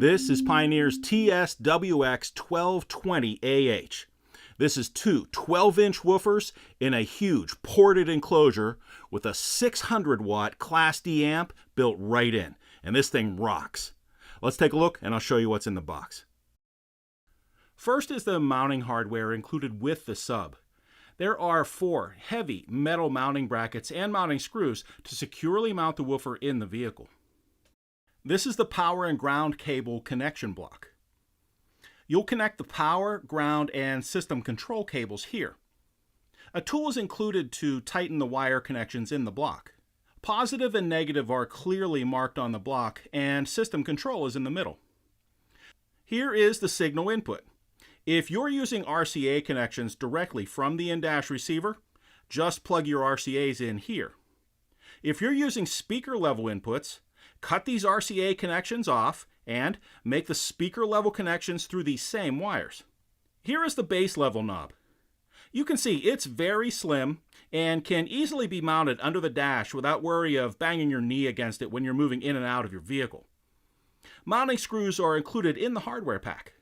This is Pioneer's TS-WX1220AH. This is two 12-inch woofers in a huge ported enclosure with a 600-watt Class D amp built right in. And this thing rocks. Let's take a look and I'll show you what's in the box. First is the mounting hardware included with the sub. There are 4 heavy metal mounting brackets and mounting screws to securely mount the woofer in the vehicle. This is the power and ground cable connection block. You'll connect the power, ground, and system control cables here. A tool is included to tighten the wire connections in the block. Positive and negative are clearly marked on the block, and system control is in the middle. Here is the signal input. If you're using RCA connections directly from the in-dash receiver, just plug your RCAs in here. If you're using speaker level inputs, cut these RCA connections off and make the speaker level connections through these same wires. Here is the bass level knob. You can see it's very slim and can easily be mounted under the dash without worry of banging your knee against it when you're moving in and out of your vehicle. Mounting screws are included in the hardware pack.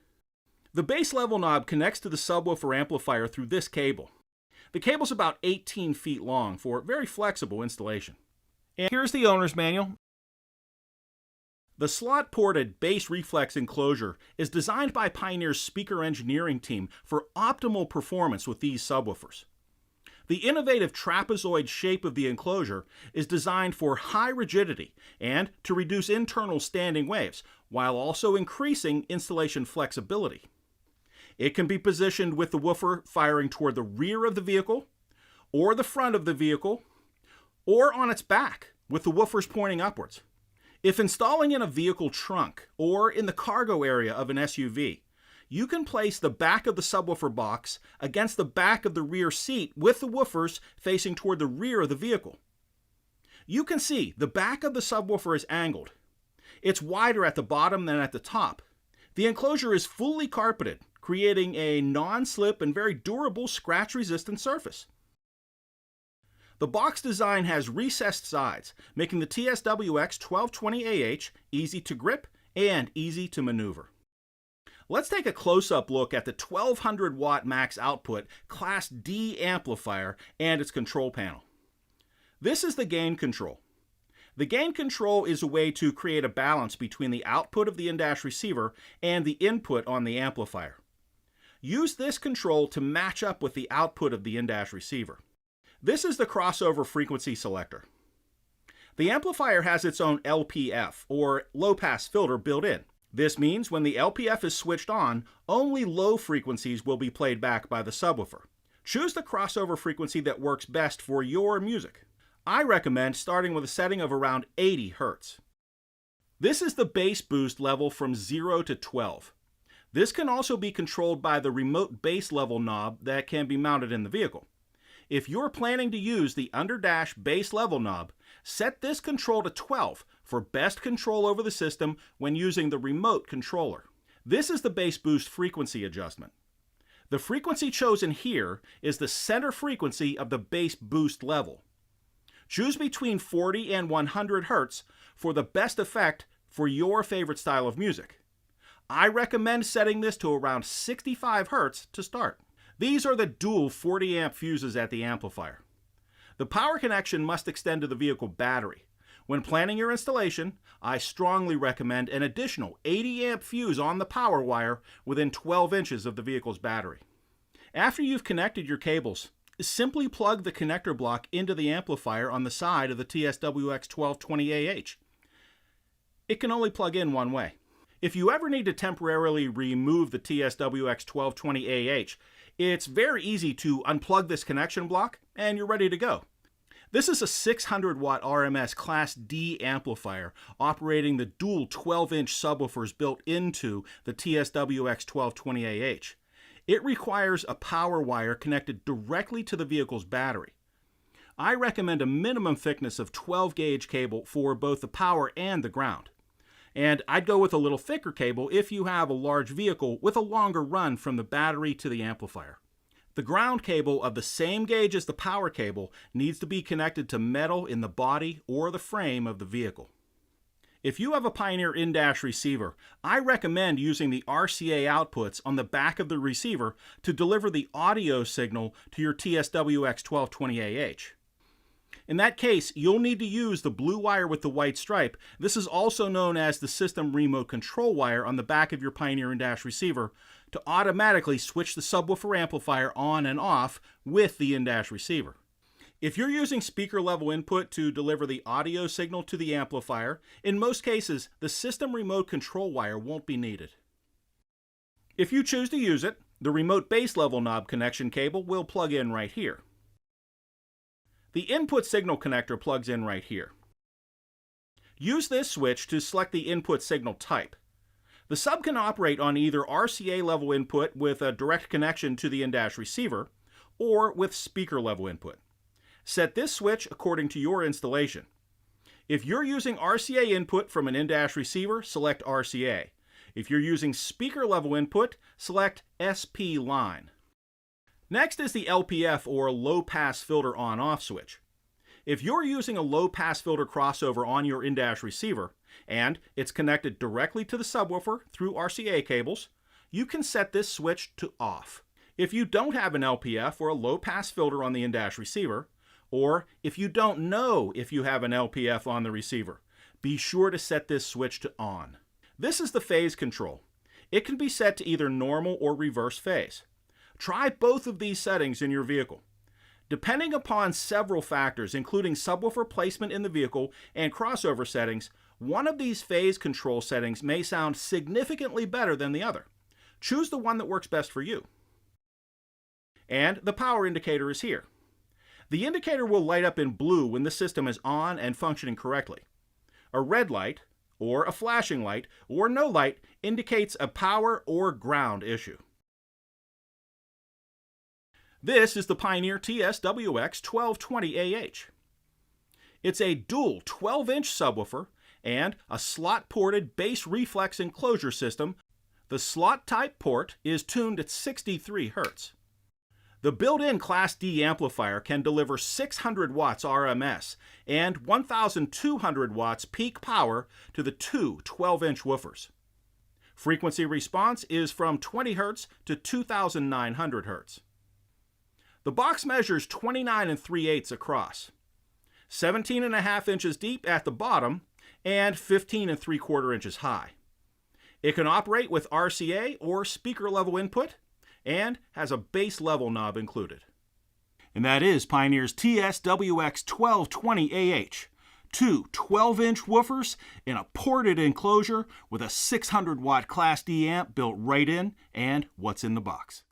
The bass level knob connects to the subwoofer amplifier through this cable. The cable's about 18 feet long for very flexible installation. And here's the owner's manual. The slot-ported bass reflex enclosure is designed by Pioneer's speaker engineering team for optimal performance with these subwoofers. The innovative trapezoid shape of the enclosure is designed for high rigidity and to reduce internal standing waves, while also increasing installation flexibility. It can be positioned with the woofer firing toward the rear of the vehicle, or the front of the vehicle, or on its back with the woofers pointing upwards. If installing in a vehicle trunk or in the cargo area of an SUV, you can place the back of the subwoofer box against the back of the rear seat with the woofers facing toward the rear of the vehicle. You can see the back of the subwoofer is angled. It's wider at the bottom than at the top. The enclosure is fully carpeted, creating a non-slip and very durable scratch-resistant surface. The box design has recessed sides, making the TS-WX1220AH easy to grip and easy to maneuver. Let's take a close-up look at the 1200 watt max output Class D amplifier and its control panel. This is the gain control. The gain control is a way to create a balance between the output of the in-dash receiver and the input on the amplifier. Use this control to match up with the output of the in-dash receiver. This is the crossover frequency selector. The amplifier has its own LPF, or low-pass filter, built in. This means when the LPF is switched on, only low frequencies will be played back by the subwoofer. Choose the crossover frequency that works best for your music. I recommend starting with a setting of around 80 Hz. This is the bass boost level from 0 to 12. This can also be controlled by the remote bass level knob that can be mounted in the vehicle. If you're planning to use the under-dash bass level knob, set this control to 12 for best control over the system when using the remote controller. This is the bass boost frequency adjustment. The frequency chosen here is the center frequency of the bass boost level. Choose between 40 and 100 Hz for the best effect for your favorite style of music. I recommend setting this to around 65 Hz to start. These are the dual 40 amp fuses at the amplifier. The power connection must extend to the vehicle battery. When planning your installation, I strongly recommend an additional 80 amp fuse on the power wire within 12 inches of the vehicle's battery. After you've connected your cables, simply plug the connector block into the amplifier on the side of the TS-WX1220AH. It can only plug in one way. If you ever need to temporarily remove the TS-WX1220AH, it's very easy to unplug this connection block and you're ready to go. This is a 600 watt RMS Class D amplifier operating the dual 12-inch subwoofers built into the TS-WX1220AH. It requires a power wire connected directly to the vehicle's battery. I recommend a minimum thickness of 12 gauge cable for both the power and the ground. And I'd go with a little thicker cable if you have a large vehicle with a longer run from the battery to the amplifier. The ground cable of the same gauge as the power cable needs to be connected to metal in the body or the frame of the vehicle. If you have a Pioneer in-dash receiver, I recommend using the RCA outputs on the back of the receiver to deliver the audio signal to your TS-WX1220AH. In that case, you'll need to use the blue wire with the white stripe. This is also known as the system remote control wire on the back of your Pioneer in-dash receiver to automatically switch the subwoofer amplifier on and off with the in-dash receiver. If you're using speaker level input to deliver the audio signal to the amplifier, in most cases, the system remote control wire won't be needed. If you choose to use it, the remote base level knob connection cable will plug in right here. The input signal connector plugs in right here. Use this switch to select the input signal type. The sub can operate on either RCA level input with a direct connection to the in-dash receiver, or with speaker level input. Set this switch according to your installation. If you're using RCA input from an in-dash receiver, select RCA. If you're using speaker level input, select SP line. Next is the LPF or low pass filter on-off switch. If you're using a low pass filter crossover on your in-dash receiver and it's connected directly to the subwoofer through RCA cables, you can set this switch to off. If you don't have an LPF or a low pass filter on the in-dash receiver, or if you don't know if you have an LPF on the receiver, be sure to set this switch to on. This is the phase control. It can be set to either normal or reverse phase. Try both of these settings in your vehicle. Depending upon several factors, including subwoofer placement in the vehicle and crossover settings, one of these phase control settings may sound significantly better than the other. Choose the one that works best for you. And the power indicator is here. The indicator will light up in blue when the system is on and functioning correctly. A red light, or a flashing light, or no light indicates a power or ground issue. This is the Pioneer TS-WX1220AH. It's a dual 12-inch subwoofer and a slot-ported bass reflex enclosure system. The slot-type port is tuned at 63 Hz. The built-in Class D amplifier can deliver 600 watts RMS and 1,200 watts peak power to the two 12-inch woofers. Frequency response is from 20 Hz to 2,900 Hz. The box measures 29 3/8 across, 17.5 inches deep at the bottom, and 15 3/4 inches high. It can operate with RCA or speaker level input, and has a bass level knob included. And that is Pioneer's TS-WX1220AH. Two 12-inch woofers in a ported enclosure with a 600-watt Class D amp built right in, and what's in the box.